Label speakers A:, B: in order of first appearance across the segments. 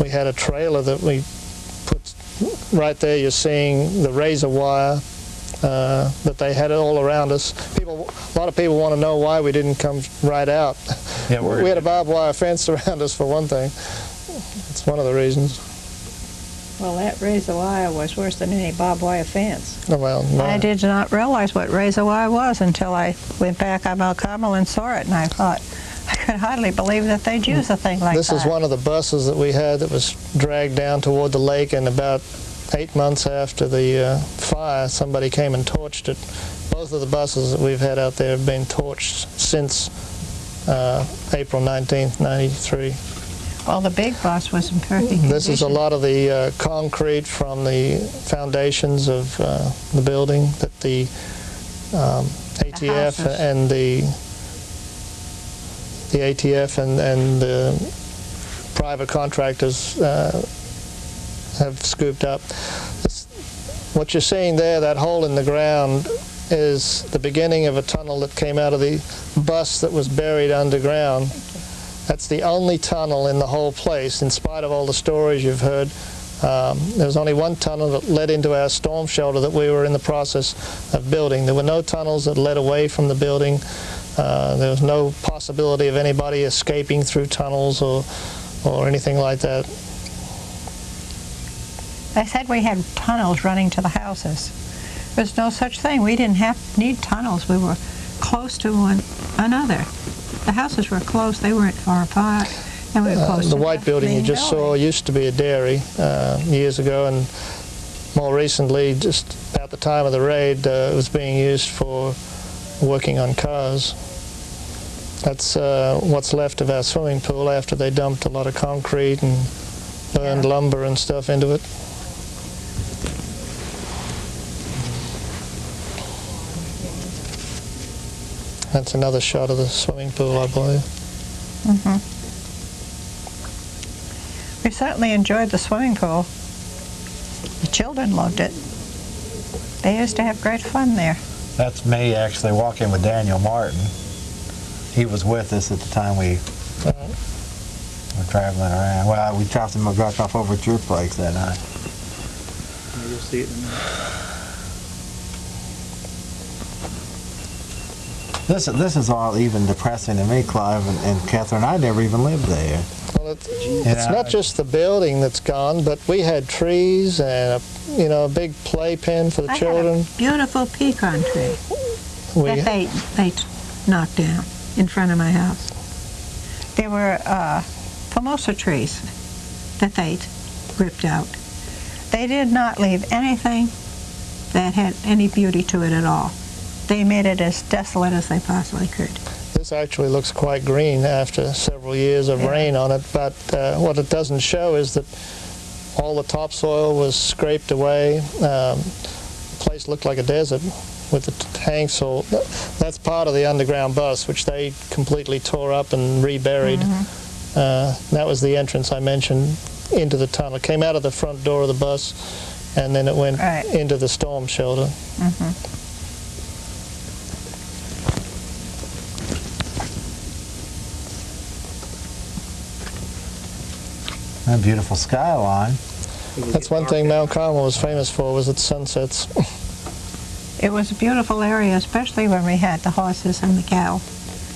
A: We had a trailer that we put right there. You're seeing the razor wire that they had all around us. A lot of people want to know why we didn't come right out.
B: Yeah,
A: we had a barbed wire fence around us for one thing. It's one of the reasons.
C: Well, that razor wire was worse than any barbed wire fence.
A: Oh, well, no.
D: I did not realize what razor wire was until I went back on Mount Carmel and saw it, and I thought, I could hardly believe that they'd use a thing like that.
A: This is one of the buses that we had that was dragged down toward the lake, and about 8 months after the fire, somebody came and torched it. Both of the buses that we've had out there have been torched since April 19th, 93.
D: Well, the big bus was in perfect condition.
A: This is a lot of the concrete from the foundations of the building that the ATF and the ATF and the private contractors have scooped up. What you're seeing there, that hole in the ground, is the beginning of a tunnel that came out of the bus that was buried underground. That's the only tunnel in the whole place, in spite of all the stories you've heard. There was only one tunnel that led into our storm shelter that we were in the process of building. There were no tunnels that led away from the building. There was no possibility of anybody escaping through tunnels or anything like that.
D: They said we had tunnels running to the houses. There's no such thing. We didn't need tunnels. We were close to one another. The houses were close. They weren't far apart. And we were close to
A: the white building you just saw used to be a dairy years ago, and more recently, just about the time of the raid, it was being used for working on cars. That's what's left of our swimming pool after they dumped a lot of concrete and burned lumber and stuff into it. That's another shot of the swimming pool, I believe.
D: Mm-hmm. We certainly enjoyed the swimming pool. The children loved it. They used to have great fun there.
B: That's me actually walking with Daniel Martin. He was with us at the time we were traveling around. Well, we dropped him off over at your place that night.
E: You'll see it in a minute.
B: This is all even depressing to me, Clive and Catherine. I never even lived there.
A: Well, it's not just the building that's gone, but we had trees and a big playpen for the children.
D: I had a beautiful pecan tree that they knocked down in front of my house. There were formosa trees that they ripped out. They did not leave anything that had any beauty to it at all. They made it as desolate as they possibly could.
A: This actually looks quite green after several years of rain on it, but what it doesn't show is that all the topsoil was scraped away. The place looked like a desert with the tanks. That's part of the underground bus, which they completely tore up and reburied. That was the entrance I mentioned into the tunnel. It came out of the front door of the bus, and then it went into the storm shelter.
B: A beautiful skyline.
A: That's one thing Mt Carmel was famous for, was its sunsets.
D: It was a beautiful area, especially when we had the horses and the cow,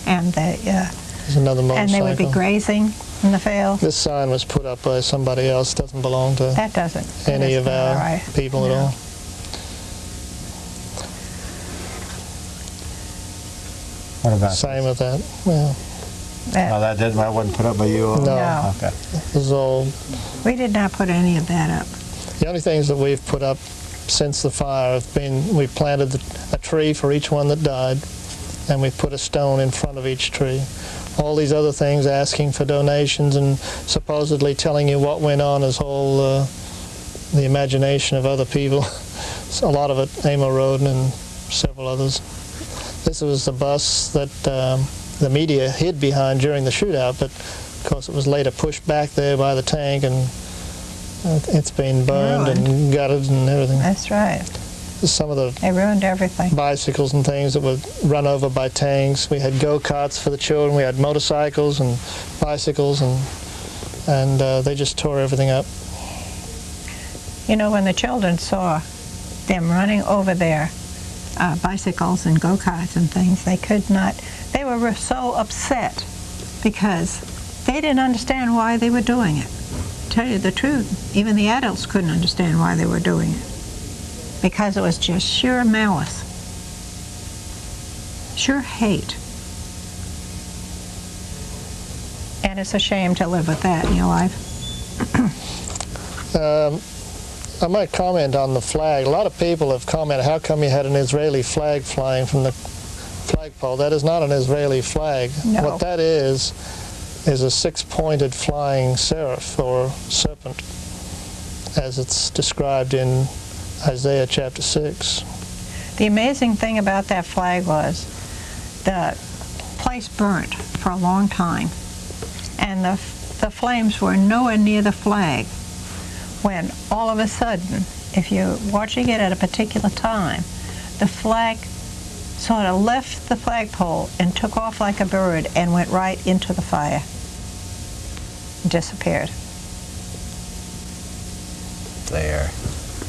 D: and
A: There's another motorcycle.
D: and they would be grazing in the field.
A: This sign was put up by somebody else. Doesn't belong to
D: That doesn't.
A: any of our people at all.
B: What about
A: Same with that. Well,
B: that wasn't put up by you?
A: No.
B: Okay.
A: this is all.
D: We did not put any of that up.
A: The only things that we've put up since the fire have been, we planted a tree for each one that died, and we put a stone in front of each tree. All these other things, asking for donations and supposedly telling you what went on, is all the imagination of other people. So a lot of it, Amo Roden and several others. This was the bus that the media hid behind during the shootout, but of course it was later pushed back there by the tank, and it's been burned and gutted and everything.
D: That's right.
A: Some of the
D: They ruined everything.
A: bicycles and things that were run over by tanks. We had go-karts for the children. We had motorcycles and bicycles, and and they just tore everything up.
D: You know, when the children saw them running over their bicycles and go-karts and things, they could not, they were so upset because they didn't understand why they were doing it. To tell you the truth, even the adults couldn't understand why they were doing it, because it was just sheer malice, sheer hate. And it's a shame to live with that in your life.
A: I might comment on the flag. A lot of people have commented, how come you had an Israeli flag flying from the flagpole? That is not an Israeli flag.
D: No.
A: What that is a six-pointed flying seraph or serpent, as it's described in Isaiah chapter 6.
D: The amazing thing about that flag was the place burnt for a long time, and the flames were nowhere near the flag, when all of a sudden, if you're watching it at a particular time, the flag sort of left the flagpole and took off like a bird and went right into the fire. Disappeared.
B: There.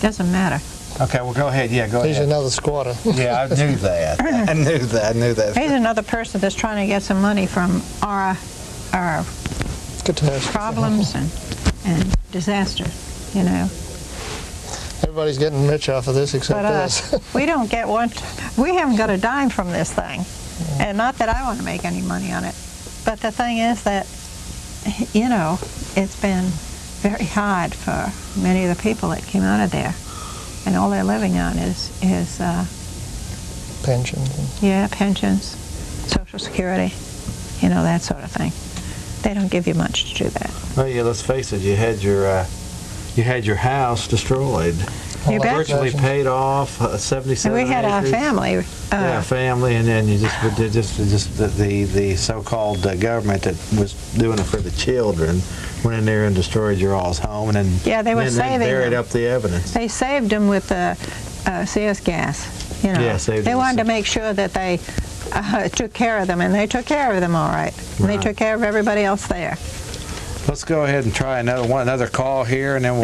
D: Doesn't matter.
B: Okay, well, go ahead. Yeah, go
A: He's
B: ahead.
A: another squatter.
B: Yeah, I knew that. I knew that.
D: He's another person that's trying to get some money from our
A: Catastrophe.
D: problems and disaster, you know.
A: Everybody's getting rich off of this except
D: But
A: us.
D: we don't get one. We haven't got a dime from this thing, and not that I want to make any money on it. But the thing is that, you know, it's been very hard for many of the people that came out of there, and all they're living on is
A: Pensions.
D: yeah, pensions, Social Security, you know, that sort of thing. They don't give you much to do that.
B: Well, yeah, let's face it. You had your house destroyed.
D: You bet.
B: Virtually paid off 77
D: And we had our
B: acres.
D: family.
B: Yeah, family, and then you just the so-called government that was doing it for the children went in there and destroyed your all's home, and then
D: Yeah, they were saving
B: they buried
D: them.
B: up the evidence.
D: They saved them with the CS gas. You know,
B: Yeah, saved
D: they
B: them
D: wanted to
B: with-
D: make sure that they took care of them, and they took care of them all right. And they
B: Right.
D: took care of everybody else there.
B: Let's go ahead and try another call here, and then we'll